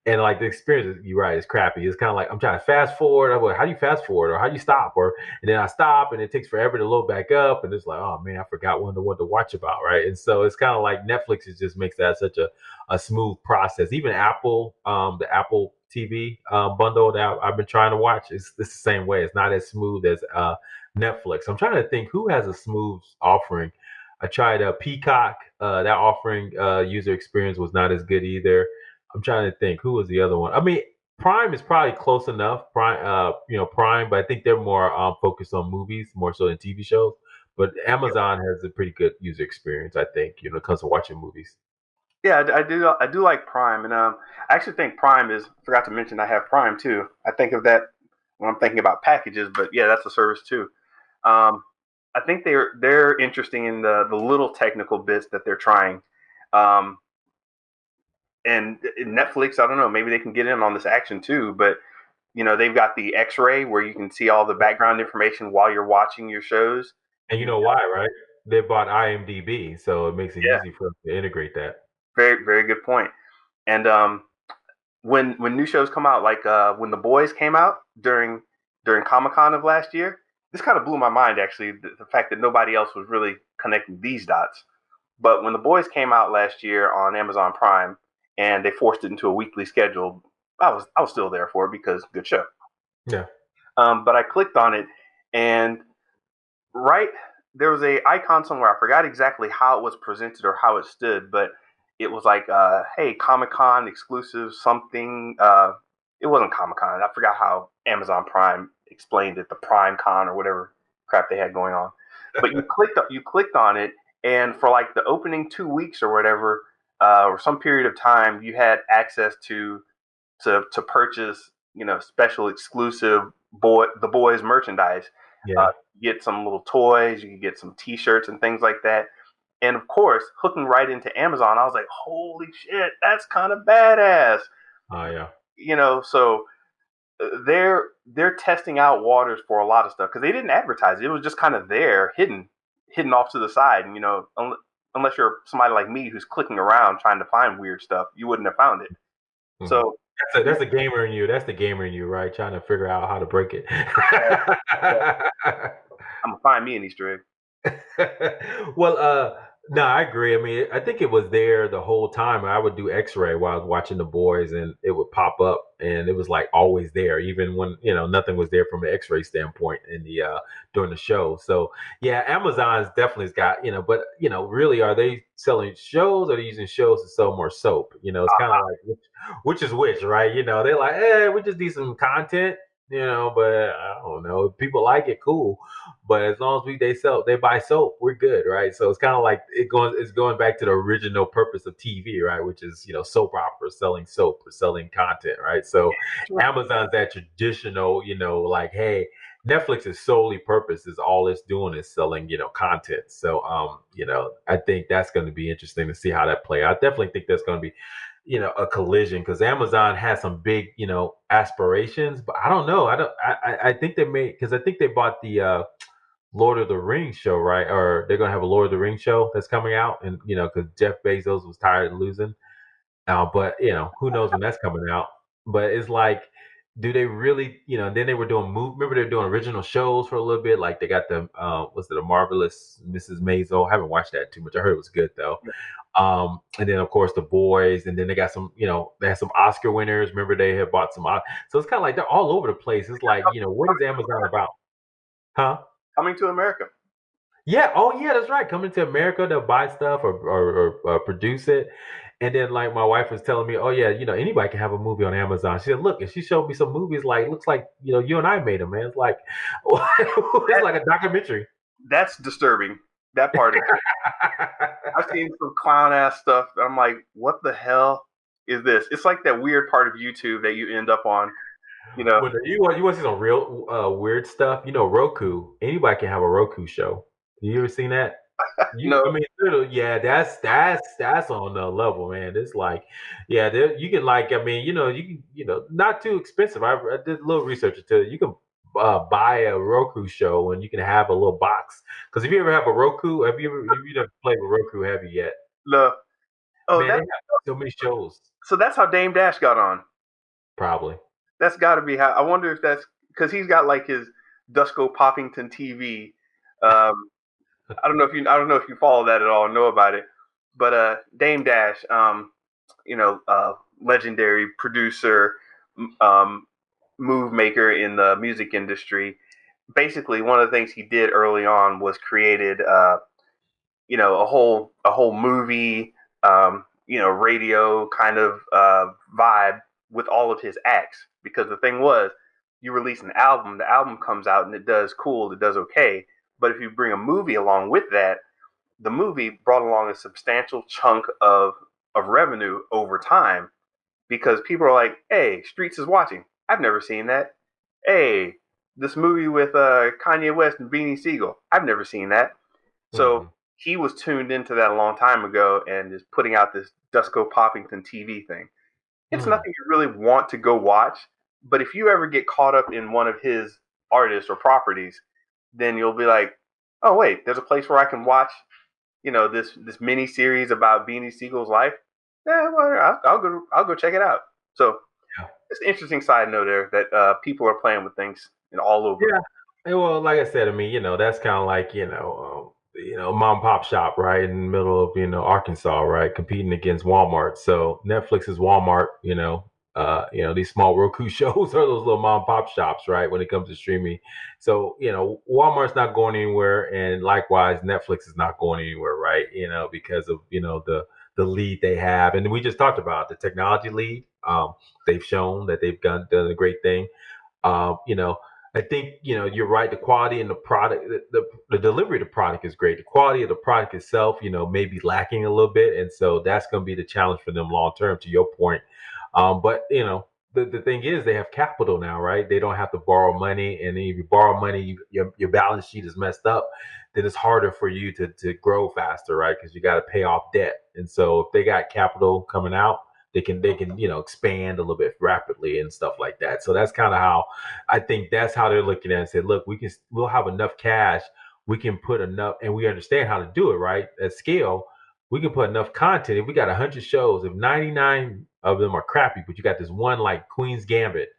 and like the experience, you're right, it's crappy. It's kind of like I'm trying to fast forward. I'm like, how do you fast forward, or how do you stop, or and then I stop, and it takes forever to load back up, and it's like, oh man, I forgot what to watch about, right? And so it's kind of like Netflix just makes that such a smooth process. Even Apple, the Apple TV bundle that I've been trying to watch, it's the same way. It's not as smooth as Netflix. I'm trying to think who has a smooth offering. I tried Peacock. That offering user experience was not as good either. I'm trying to think who was the other one. I mean, Prime is probably close enough. Prime, but I think they're more focused on movies more so than TV shows. But Amazon has a pretty good user experience, I think, when it comes to watching movies. Yeah, I do. I do like Prime, and I actually think Prime is. Forgot to mention I have Prime too. I think of that when I'm thinking about packages, but yeah, that's a service too. Um, I think they're interesting in the little technical bits that they're trying. Um, and Netflix, I don't know, maybe they can get in on this action too. But they've got the X-ray where you can see all the background information while you're watching your shows. And you know why, right? They bought IMDb, so it makes it Yeah, easy for them to integrate that. very very good point. And when new shows come out, like when The Boys came out during Comic Con of last year, this kind of blew my mind actually. The fact that nobody else was really connecting these dots. But when The Boys came out last year on Amazon Prime, and they forced it into a weekly schedule, I was still there for it because good show. Yeah. But I clicked on it, and right there was a icon somewhere. I forgot exactly how it was presented or how it stood, but it was like, hey, Comic Con exclusive something. It wasn't Comic Con. I forgot how Amazon Prime explained it, the Prime Con or whatever crap they had going on. But you clicked on it, and for like the opening 2 weeks or whatever, or some period of time, you had access to purchase, special exclusive the boys merchandise. Yeah. You get some little toys, you can get some T-shirts and things like that. And of course, hooking right into Amazon, I was like, "Holy shit, that's kind of badass!" Oh yeah. So they're testing out waters for a lot of stuff because they didn't advertise it. It was just kind of there, hidden off to the side. And unless you're somebody like me who's clicking around trying to find weird stuff, you wouldn't have found it. Mhm. So That's a gamer in you. That's the gamer in you, right? Trying to figure out how to break it. yeah, yeah, I'm gonna find me an Easter egg. Well, no, I agree. I mean, I think it was there the whole time. I would do X-ray while I was watching the boys, and it would pop up, and it was like always there, even when nothing was there from an X-ray standpoint in the during the show. So yeah, Amazon's definitely has got but really, are they selling shows, or are they using shows to sell more soap? It's kind of like which is which, right? They're like, hey, we just need some content. But I don't know. If people like it, cool. But as long as they buy soap, we're good, right? So it's kind of like it's going back to the original purpose of TV, right? Which is soap opera, selling soap or selling content, right? So Amazon's that traditional, like, hey, Netflix is solely purpose is all it's doing is selling, content. So I think that's going to be interesting to see how that play. I definitely think there's going to be a collision because Amazon has some big aspirations, but I don't know. I think they may because I think they bought the Lord of the Rings show, right? Or they're gonna have a Lord of the Rings show that's coming out, and because Jeff Bezos was tired of losing. But who knows when that's coming out? But it's like, do they really? Then they were doing Remember they were doing original shows for a little bit. Like they got the was it a marvelous Mrs. Maisel? I haven't watched that too much. I heard it was good though. And then of course the boys, and then they got some, they had some Oscar winners. Remember they had bought some, so it's kind of like they're all over the place. It's like, what is Amazon about? Huh? Coming to America. Yeah. Oh, yeah. That's right. Coming to America, they'll buy stuff or produce it. And then, like, my wife was telling me, oh yeah, anybody can have a movie on Amazon. She said, look, and she showed me some movies. Like, looks like you and I made them, man. It's like it's like a documentary. That's disturbing. That part of it. I've seen some clown ass stuff. I'm like, what the hell is this? It's like that weird part of YouTube that you end up on. You know, But you want to see some real weird stuff? Roku. Anybody can have a Roku show. You ever seen that? I no, mean, literally, yeah, that's on the level, man. It's like, yeah, you can like, I mean, you can, not too expensive. I did a little research into it. You can buy a Roku show, and you can have a little box. Because if you ever have a Roku, have you never played with Roku? Have you yet? no. Oh, Man, they have so many shows. so that's how Dame Dash got on. Probably. That's got to be how. I wonder if that's because he's got like his Dusko Poppington TV. Um, I don't know if you follow that at all, or know about it, but Dame Dash, legendary producer, um, move maker in the music industry. Basically, one of the things he did early on was created, a whole movie, radio kind of vibe with all of his acts. Because the thing was, you release an album, the album comes out and it does cool, it does okay. But if you bring a movie along with that, the movie brought along a substantial chunk of revenue over time because people are like, "Hey, Streets is watching. I've never seen that. Hey, this movie with Kanye West and Beanie Siegel. I've never seen that." So Mhm. he was tuned into that a long time ago and is putting out this Dusko Poppington TV thing. It's Mm. nothing you really want to go watch, but if you ever get caught up in one of his artists or properties, then you'll be like, "Oh wait, there's a place where I can watch, this mini series about Beanie Siegel's life. Yeah, well, I'll go check it out." So Yeah. it's an interesting side note there that people are playing with things and all over. Yeah. Well, like I said, I mean, that's kind of like, mom and pop shop, right, in the middle of, Arkansas, right, competing against Walmart. So Netflix is Walmart, these small Roku shows or those little mom and pop shops, right? When it comes to streaming, so Walmart's not going anywhere, and likewise Netflix is not going anywhere, right? Because of the lead they have, and we just talked about the technology lead. They've shown that they've done a great thing. You know, I think you're right. The quality and the product, the delivery of the product is great. The quality of the product itself, may be lacking a little bit, and so that's going to be the challenge for them long term. To your point, but the thing is, they have capital now, right? They don't have to borrow money, and if you borrow money, your balance sheet is messed up. Then it's harder for you to grow faster, right? Because you got to pay off debt, and so if they got capital coming out, they can expand a little bit rapidly and stuff like that. So that's kind of how I think that's how they're looking at it and say, look, we'll have enough cash, we can put enough, and we understand how to do it, right? At scale, we can put enough content. If we got 100 shows, if 99 of them are crappy, but you got this one like Queen's Gambit,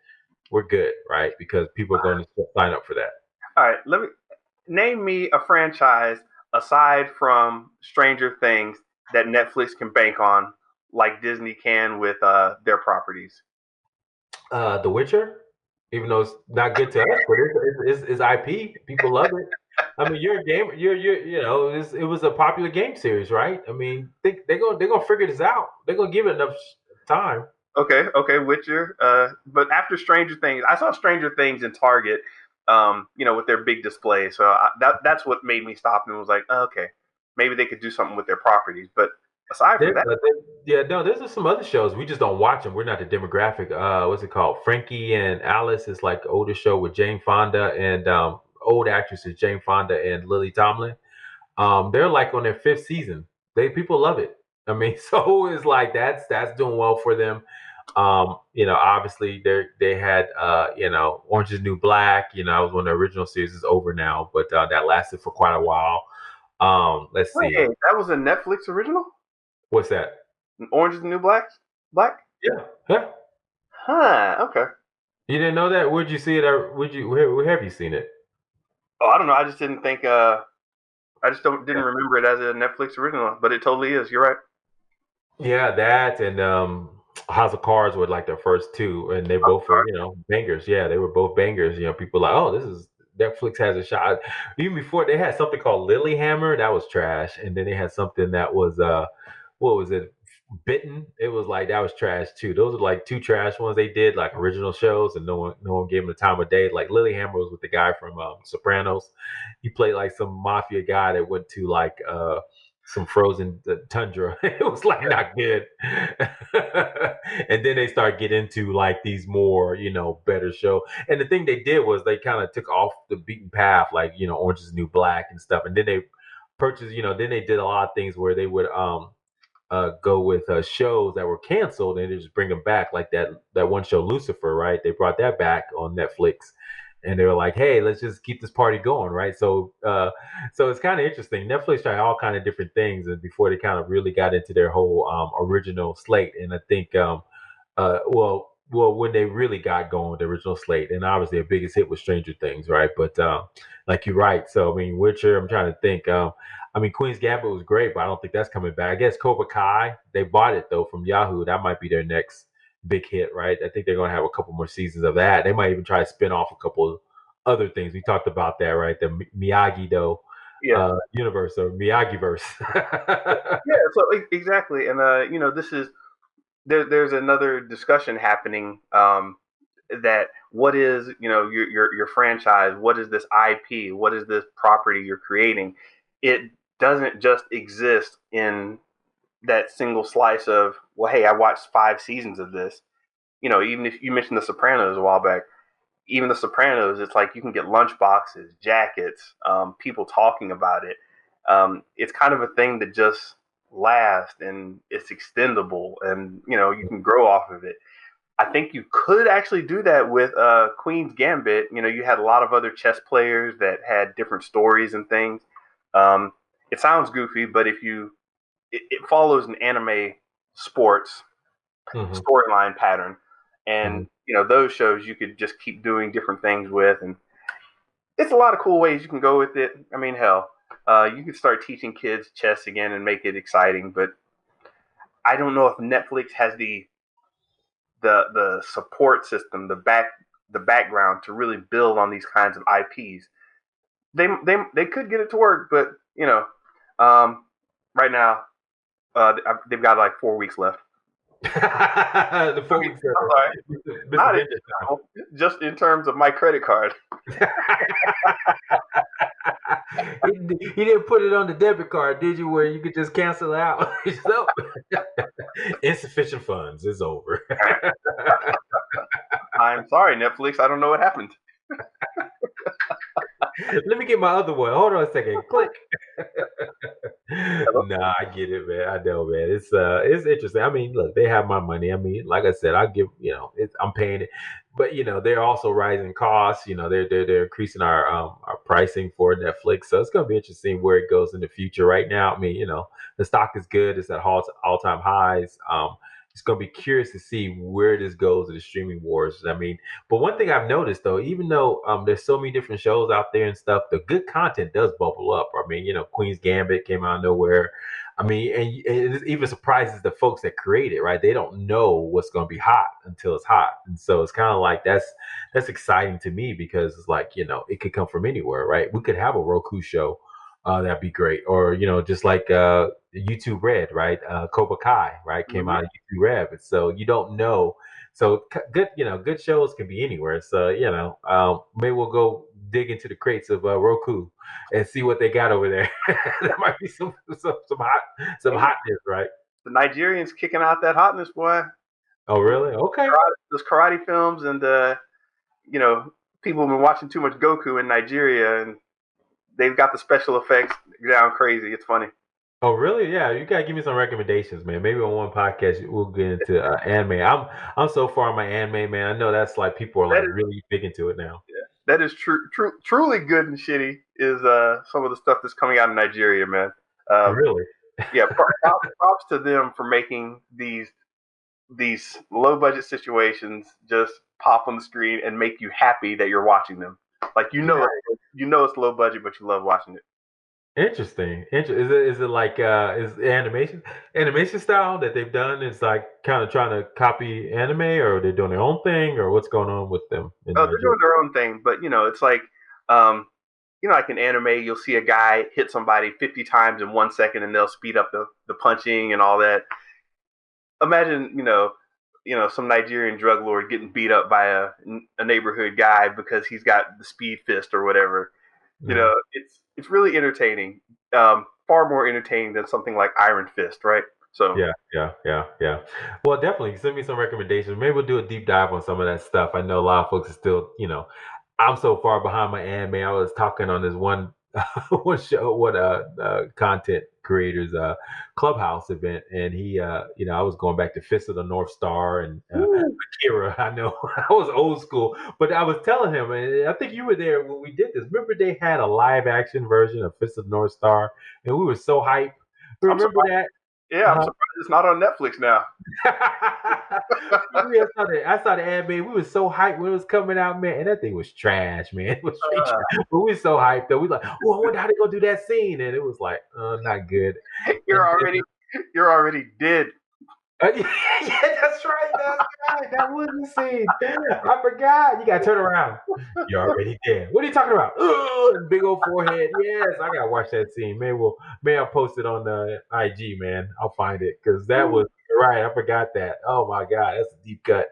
we're good, right? Because people are going to sign up for that. All right, let me name me a franchise aside from Stranger Things that Netflix can bank on, like Disney can with their properties. The Witcher, even though it's not good to us, but it's IP. People love it. I mean, you're a gamer. It was a popular game series, right? I mean, they're gonna figure this out. They're gonna give it enough time. Okay, okay, Witcher. But after Stranger Things, I saw Stranger Things in Target, with their big display. So that's what made me stop and was like, oh, okay, maybe they could do something with their properties. But aside from that, Yeah, no, there's some other shows. We just don't watch them. We're not the demographic. What's it called? Frankie and Alice is like the older show with Jane Fonda and old actresses Jane Fonda and Lily Tomlin. They're like on their fifth season. People love it. I mean, so it's like that's doing well for them. Obviously they had Orange is the New Black. I was when the original series is over now, but that lasted for quite a while. Let's wait, see, that was a Netflix original. what's that? Orange is the New Black. Black. Yeah, yeah. Huh. Okay. You didn't know that? Where'd you see it? Or where have you seen it? Oh, I don't know. I just didn't think. I just don't didn't remember it as a Netflix original, but it totally is. You're right. Yeah, that and House of Cards were like their first two, and they both were bangers. Yeah, they were both bangers. People like, oh, this is Netflix has a shot. Even before they had something called Lilyhammer, that was trash, and then they had something that was what was it? Bitten. It was like that was trash too. Those are like two trash ones they did, like original shows, and no one gave them the time of day. Like Lilyhammer was with the guy from Sopranos. He played like some mafia guy that went to like some frozen tundra. It was like not good. And then they start getting into like these more, better show. And the thing they did was they kind of took off the beaten path, like, Orange is the New Black and stuff. And then they purchased, then they did a lot of things where they would go with shows that were canceled and they just bring them back, like that one show Lucifer, right? They brought that back on Netflix, and they were like, "Hey, let's just keep this party going," right? So it's kind of interesting. Netflix tried all kind of different things, and before they kind of really got into their whole original slate, and I think when they really got going with the original slate, and obviously their biggest hit was Stranger Things, right? But like you're right. So I mean, Witcher. I'm trying to think. I mean, Queen's Gambit was great, but I don't think that's coming back. I guess Cobra Kai. They bought it though from Yahoo. That might be their next big hit, right? I think they're going to have a couple more seasons of that. They might even try to spin off a couple of other things. We talked about that, right? The Miyagi Do Yeah. universe or Miyagi verse. Yeah. So exactly, and this is there's another discussion happening that what is your franchise, what is this IP, what is this property you're creating. It doesn't just exist in that single slice of, well, hey, I watched 5 seasons of this. Even if you mentioned the Sopranos a while back, even the Sopranos, it's like you can get lunch boxes, jackets, people talking about it. It's kind of a thing that just lasts and it's extendable, and you can grow off of it. I think you could actually do that with Queen's Gambit. You had a lot of other chess players that had different stories and things. It sounds goofy, but it follows an anime sports Hmm. storyline pattern, Hmm. and those shows you could just keep doing different things with, and it's a lot of cool ways you can go with it. I mean, hell, you could start teaching kids chess again and make it exciting, but I don't know if Netflix has the the support system, the background to really build on these kinds of IPs. They could get it to work, but um, right now they've got like 4 weeks left. The I 4 weeks mean, of I'm sorry, Mr. not in Benja time. general, just in terms of my credit card. He didn't put it on the debit card, did you? Where you could just cancel it out. So, insufficient funds. It's over. I'm sorry, Netflix. I don't know what happened. Let me get my other one. Hold on a second. Click. Hello? Nah, I get it, man. I know, man. It's interesting. I mean, look, they have my money. I mean, like I said, I give I'm paying it, but they're also rising costs. They're increasing our pricing for Netflix, so it's gonna be interesting where it goes in the future. Right now, I mean, the stock is good. It's at all time highs. It's gonna be curious to see where this goes in the streaming wars. I mean, but one thing I've noticed though, even though there's so many different shows out there and stuff, the good content does bubble up. I mean, Queen's Gambit came out of nowhere. I mean, and it even surprises the folks that create it, right? They don't know what's going to be hot until it's hot, and so it's kind of like that's exciting to me because it's like it could come from anywhere, right? We could have a Roku show. That'd be great, or just like YouTube Red, right? Cobra Kai, right? Came Mm-hmm. out of YouTube Red, but so you don't know so good, good shows can be anywhere. So maybe we'll go dig into the crates of Roku and see what they got over there. There might be some Hey, hotness, right? the Nigerians kicking out that hotness, boy. Oh, really? Okay. Those karate films, and you know, people have been watching too much Goku in Nigeria, and they've got the special effects down crazy. It's funny. Oh, really? Yeah, you gotta give me some recommendations, man. Maybe on one podcast we'll get into anime. I'm so far on my anime, man. I know that's like people are That like is really big into it now. that is truly good and shitty. Is some of the stuff that's coming out of Nigeria, man. Um, Really? yeah, props to them for making these low budget situations just pop on the screen and make you happy that you're watching them. Like Yeah. it's low budget, but you love watching it. Interesting. Is it like is the animation style that they've done is like kind of trying to copy anime, or they're doing their own thing, or what's going on with them in Oh, they're Nigeria? doing their own thing, but it's like um, like in anime, you'll see a guy hit somebody 50 times in 1 second, and they'll speed up the punching and all that. Imagine, some Nigerian drug lord getting beat up by a neighborhood guy because he's got the speed fist or whatever. Mhm. It's really entertaining. Far more entertaining than something like Iron Fist, right? So Yeah, yeah, yeah, yeah. Well, definitely send me some recommendations. Maybe we'll do a deep dive on some of that stuff. I know a lot of folks are still, I'm so far behind my anime. I was talking on this one one show, what content creators clubhouse event, and he, I was going back to Fist of the North Star and Akira. I know I was old school, but I was telling him, and I think you were there when we did this. Remember they had a live action version of Fist of the North Star, and we were so hyped. I'm Remember surprised. that? Yeah, I'm Uh-huh. surprised it's not on Netflix now. I saw the anime. We was so hyped when it was coming out, man. And that thing was trash, man. It was straight Uh, trash. But we was so hyped though. We like, oh, I wonder how they gonna do that scene. And it was like, not good. you're And already you're already dead. yeah, that's right. That's right. That was the scene. I forgot. You gotta turn around. You're already dead. What are you talking about? Ugh, big old forehead. Yes, I gotta watch that scene. Maybe I'll post it on the IG, man. I'll find it because that was you're right. I forgot that. Oh my god, that's a deep cut.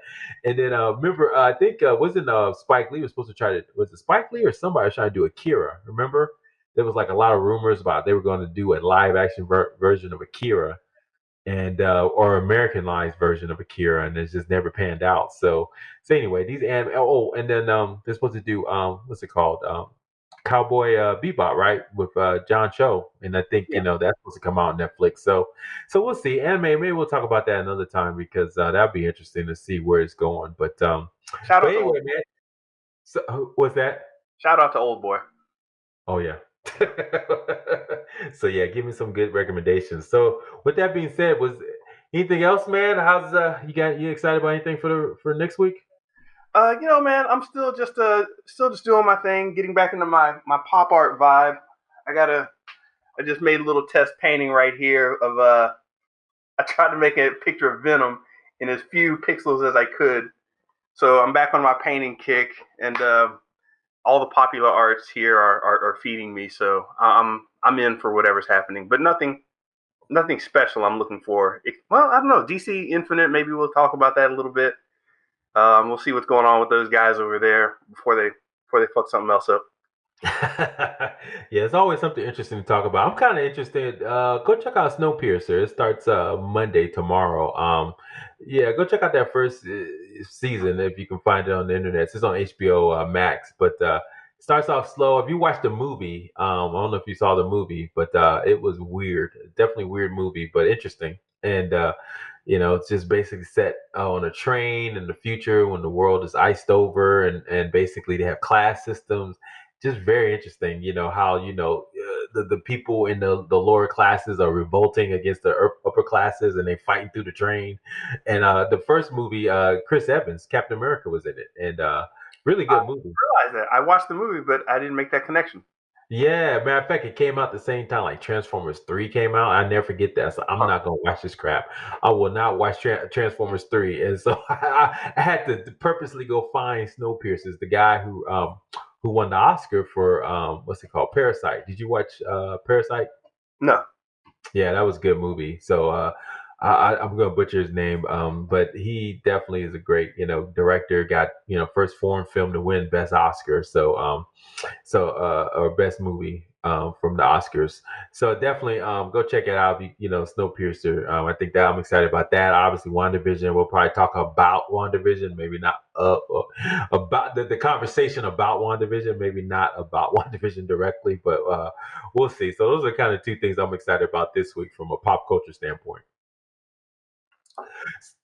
And then remember, I think wasn't Spike Lee was supposed to try to was it Spike Lee or somebody was trying to do Akira? Remember? There was like a lot of rumors about they were going to do a live action version of Akira and or Americanized version of Akira, and it's just never panned out. So anyway, these and then they're supposed to do what's it called Cowboy Bebop, right, with John Cho, and I think Yeah. that's supposed to come out on Netflix. So we'll see. Anime, maybe we'll talk about that another time because that'd be interesting to see where it's going. Shout But out to anyway, man. So what's that? Old boy. Oh yeah. So yeah, give me some good recommendations. So with that being said, was anything else, man? How's you excited about anything for next week? Man, I'm still just doing my thing, getting back into my pop art vibe. I just made a little test painting right here of I tried to make a picture of Venom in as few pixels as I could. So I'm back on my painting kick, and all the popular arts here are feeding me. So I'm in for whatever's happening, but nothing special I'm looking for. Well, I don't know. DC Infinite, maybe we'll talk about that a little bit. We'll see what's going on with those guys over there before they fuck something else up. Yeah, it's always something interesting to talk about. I'm kind of interested. Go check out SnowPiercer. It starts Monday tomorrow. Yeah, go check out that first season if you can find it on the internet. It's on HBO Max, but it starts off slow. If you watch the movie, I don't know if you saw the movie, but it was weird. Definitely weird movie, but interesting. And it's just basically set on a train in the future when the world is iced over, and basically they have class systems. Just very interesting, how the people in the lower classes are revolting against the upper classes, and they fighting through the train. And the first movie, Chris Evans, Captain America, was in it, and really I good movie. realized that I watched the movie, but I didn't make that connection. Yeah, matter of fact, it came out the same time like Transformers 3 came out. I never forget that. So I'm not gonna watch this crap. I will not watch Transformers 3. And so I had to purposely go find Snowpiercer, the guy who won the Oscar for what's it called? Parasite. Did you watch Parasite? No. Yeah, that was a good movie. So I'm gonna butcher his name, but he definitely is a great, director. Got first foreign film to win Best Oscar. Or best movie from the Oscars. So definitely go check it out. Snowpiercer. I think that I'm excited about that. Obviously, WandaVision. We'll probably talk about WandaVision, maybe not about the conversation about WandaVision, maybe not about WandaVision directly, but we'll see. So those are kind of two things I'm excited about this week from a pop culture standpoint.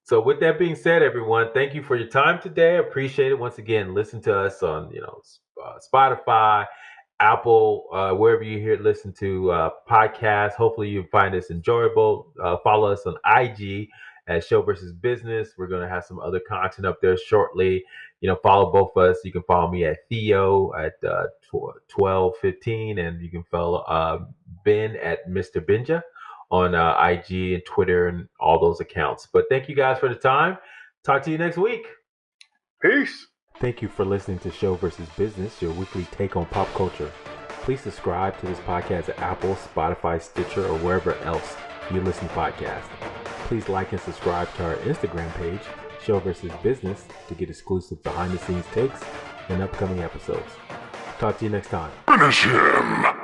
So with that being said, everyone, thank you for your time today. I appreciate it. Once again, listen to us on Spotify, Apple, wherever you listen to podcasts. Hopefully you find this enjoyable. Follow us on IG at Show versus Business. We're going to have some other content up there shortly. Follow both of us. You can follow me at Theo at 1215, and you can follow Ben at Mr. Benja on IG and Twitter and all those accounts. But thank you guys for the time. Talk to you next week. Peace. Thank you for listening to Show versus Business, your weekly take on pop culture. Please subscribe to this podcast at Apple, Spotify, Stitcher, or wherever else you listen to podcasts. Please like and subscribe to our Instagram page, Show versus Business, to get exclusive behind-the-scenes takes and upcoming episodes. Talk to you next time. Finish him!